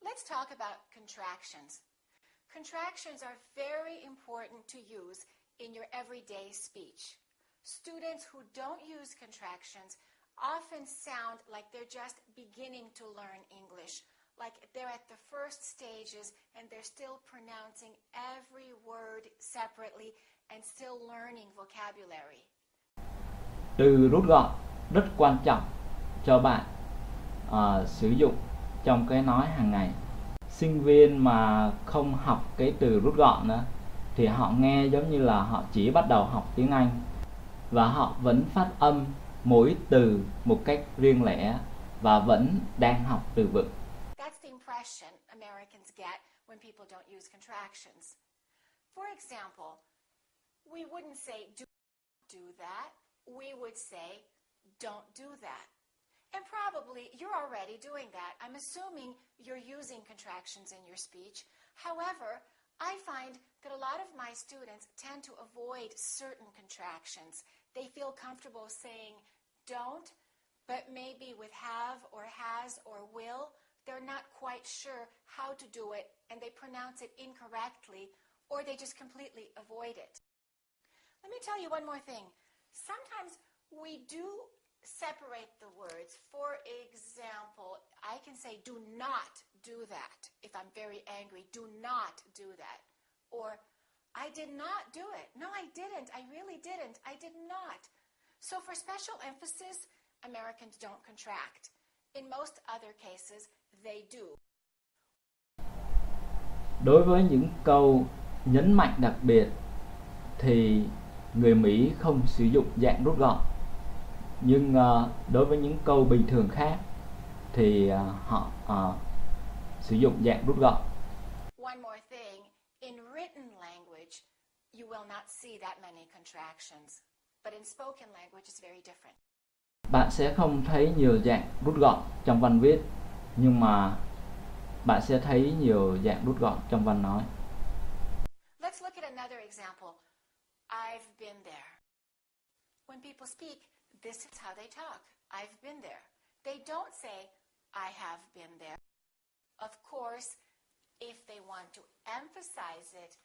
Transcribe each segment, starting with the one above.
Let's talk about contractions. Contractions are very important to use in your everyday speech. Students who don't use contractions often sound like they're just beginning to learn English, like they're at the first stages and they're still pronouncing every word separately and still learning vocabulary. Từ rút gọn rất quan trọng cho bạn sử dụng trong cái nói hàng ngày. Sinh viên mà không học cái từ rút gọn nữa, thì họ nghe giống như là họ chỉ bắt đầu học tiếng Anh và họ vẫn phát âm mỗi từ một cách riêng lẻ và vẫn đang học từ vựng. That's the impression Americans get when people don't use contractions. For example, we wouldn't say do that. We would say don't do that. And probably you're already doing that. I'm assuming you're using contractions in your speech. However, I find that a lot of my students tend to avoid certain contractions. They feel comfortable saying don't, but maybe with have or has or will, they're not quite sure how to do it and they pronounce it incorrectly or they just completely avoid it. Let me tell you one more thing. Sometimes we do separate the words. For example, I can say do not do that if I'm very angry. Do not do that. Or I did not do it. No, I didn't. I really didn't. I did not. So for special emphasis, Americans don't contract. In most other cases, they do. Đối với những câu nhấn mạnh đặc biệt thì người Mỹ không sử dụng dạng rút gọn. Nhưng đối với những câu bình thường khác thì họ sử dụng dạng rút gọn. One more thing, in written language, you will not see that many contractions, but in spoken language it's very different. Bạn sẽ không thấy nhiều dạng rút gọn trong văn viết, nhưng mà bạn sẽ thấy nhiều dạng rút gọn trong văn nói. Let's look at another example. I've been there. When people speak, this is how they talk. I've been there. They don't say, I have been there. Of course, if they want to emphasize it,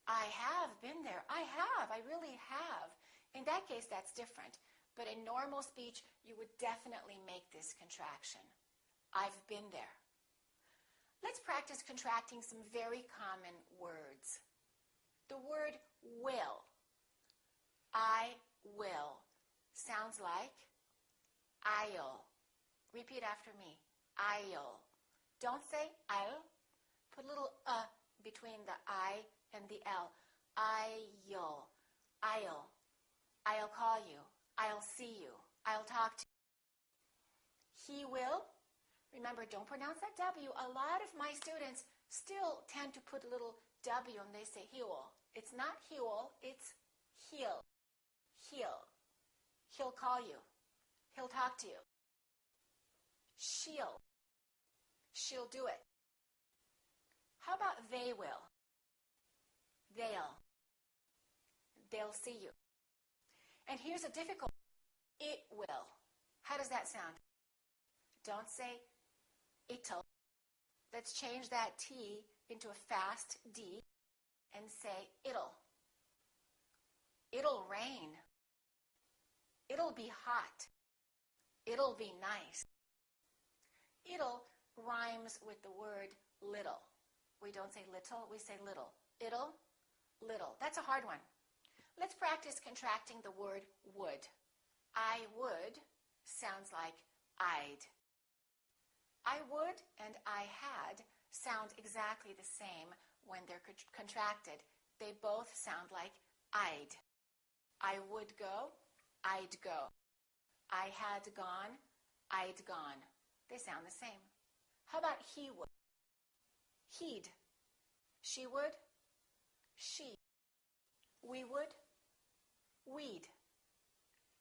I have been there. I have. I really have. In that case, that's different. But in normal speech, you would definitely make this contraction. I've been there. Let's practice contracting some very common words. The word will. I will. Sounds like I'll. Repeat after me. I'll. Don't say I'll. Put a little between the I and the L. I'll. I'll. I'll call you. I'll see you. I'll talk to you. He will. Remember, don't pronounce that W. A lot of my students still tend to put a little W and they say he'll. It's not he'll, it's he'll. He'll. He'll call you. He'll talk to you. She'll. She'll do it. How about they will? They'll. They'll see you. And here's a difficult one. It will. How does that sound? Don't say it'll. Let's change that T into a fast D and say it'll. It'll rain. It'll be hot. It'll be nice. It'll rhymes with the word little. We don't say little, we say little. It'll, little. That's a hard one. Let's practice contracting the word would. I would sounds like I'd. I would and I had sound exactly the same when they're contracted. They both sound like I'd. I would go, I'd go. I had gone, I'd gone. They sound the same. How about he would? He'd. She would, she. We would, we'd.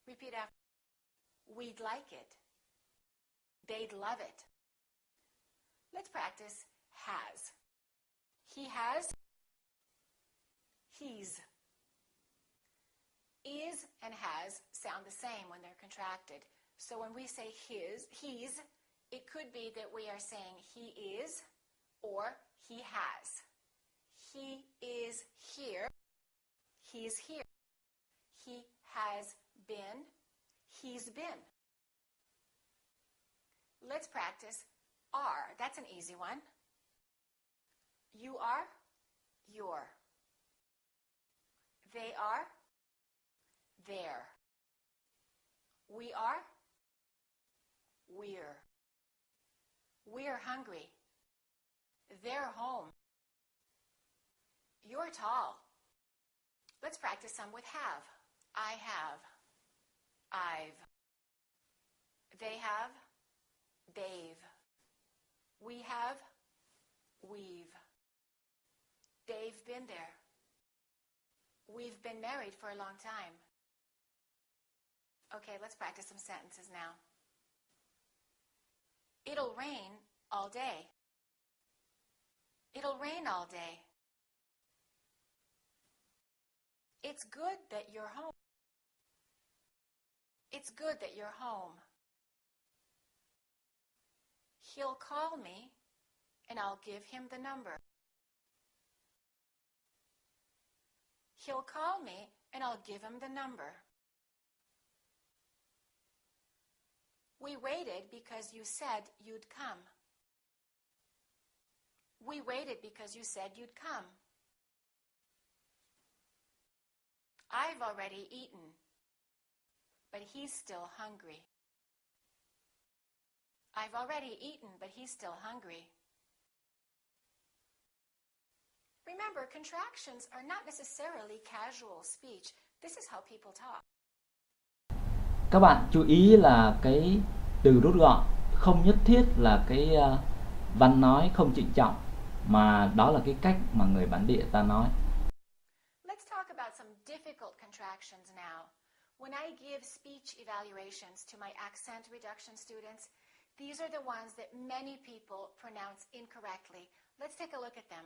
Repeat after. We'd like it. They'd love it. Let's practice has. He has, he's. Is and has sound the same when they're contracted. So when we say his, he's, it could be that we are saying he is or he has. He is here. He's here. He has been. He's been. Let's practice are. That's an easy one. You are. You're. They are. They're. We are. We're. We're hungry. They're home. You're tall. Let's practice some with have. I have. I've. They have. They've. We have. We've. They've been there. We've been married for a long time. Okay, let's practice some sentences now. It'll rain all day. It'll rain all day. It's good that you're home. It's good that you're home. He'll call me and I'll give him the number. He'll call me and I'll give him the number. We waited because you said you'd come. We waited because you said you'd come. I've already eaten, but he's still hungry. I've already eaten, but he's still hungry. Remember, contractions are not necessarily casual speech. This is how people talk. Các bạn chú ý là cái từ rút gọn không nhất thiết là cái văn nói không trịnh trọng, mà đó là cái cách mà người bản địa ta nói. Let's talk about some difficult contractions now. When I give speech evaluations to my accent reduction students, these are the ones that many people pronounce incorrectly. Let's take a look at them.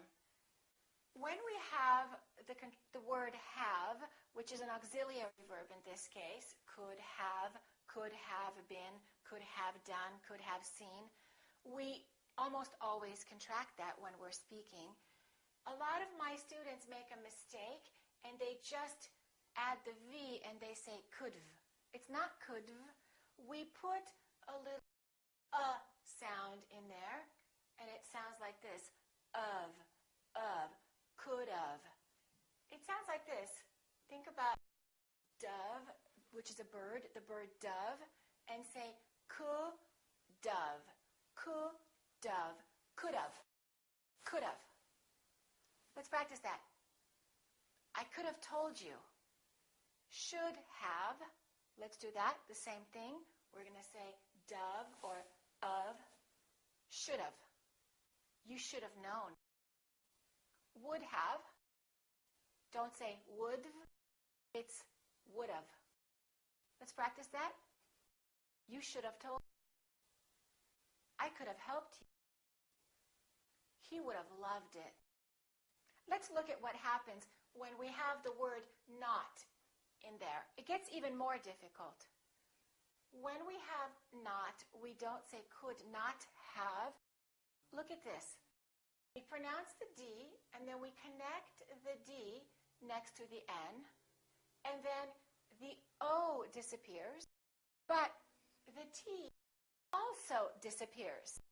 When we have the word have, which is an auxiliary verb in this case, could have been, could have done, could have seen, we almost always contract that when we're speaking. A lot of my students make a mistake and they just add the V and they say could've. It's not could've. We put a little sound in there and it sounds like this. Of, could've. It sounds like this. Think about dove, which is a bird, the bird dove, and say could've, could've. Let's practice that. I could have told you. Should have. Let's do that. The same thing. We're going to say dove or of. Should have. You should have known. Would have. Don't say would. It's would have. Let's practice that. You should have told. I could have helped you. He would have loved it. Let's look at what happens when we have the word not in there. It gets even more difficult. When we have not, we don't say could not have. Look at this. We pronounce the D, and then we connect the D next to the N, and then the O disappears, but the T also disappears.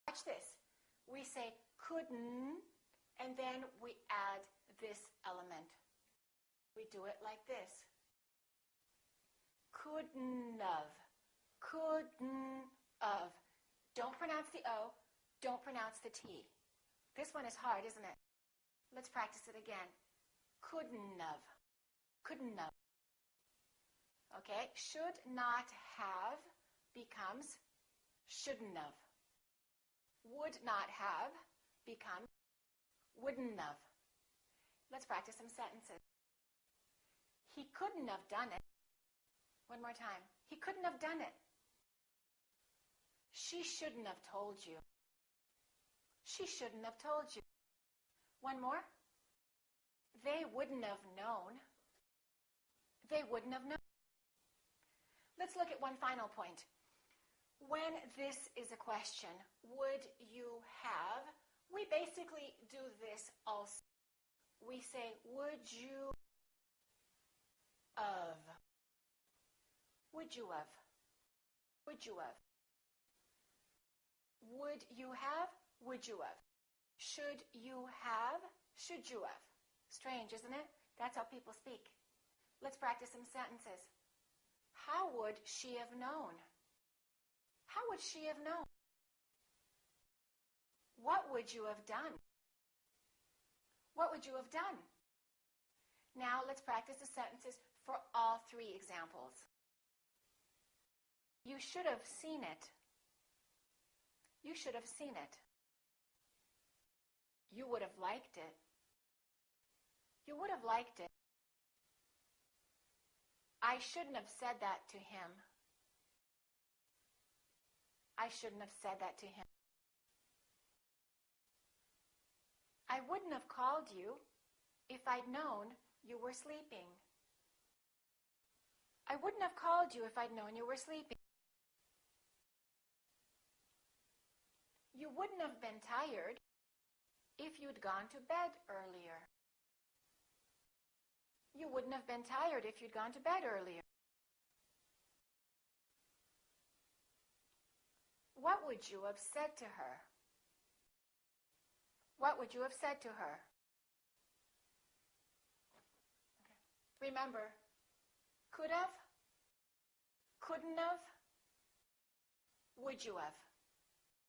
Watch this. We say couldn't, and then we add this element. We do it like this. Couldn've, couldn't-of. Don't pronounce the O, don't pronounce the T. This one is hard, isn't it? Let's practice it again. Couldn't-of, couldn't-of. Okay, should not have becomes shouldn't-of. Would not have becomes wouldn't-of. Let's practice some sentences. He couldn't have done it. One more time. He couldn't have done it. She shouldn't have told you. She shouldn't have told you. One more. They wouldn't have known. They wouldn't have known. Let's look at one final point. When this is a question, would you have, We basically do this also. We say, would you have? Would you have? Would you have? Would you have? Would you have? Should you have? Should you have? Strange, isn't it? That's how people speak. Let's practice some sentences. How would she have known? How would she have known? What would you have done? What would you have done? Now let's practice the sentences for all three examples. You should have seen it. You should have seen it. You would have liked it. You would have liked it. I shouldn't have said that to him. I shouldn't have said that to him. I wouldn't have called you if I'd known you were sleeping. I wouldn't have called you if I'd known you were sleeping. You wouldn't have been tired if you'd gone to bed earlier. You wouldn't have been tired if you'd gone to bed earlier. What would you have said to her? What would you have said to her? Okay. Remember, could have, couldn't have, would you have?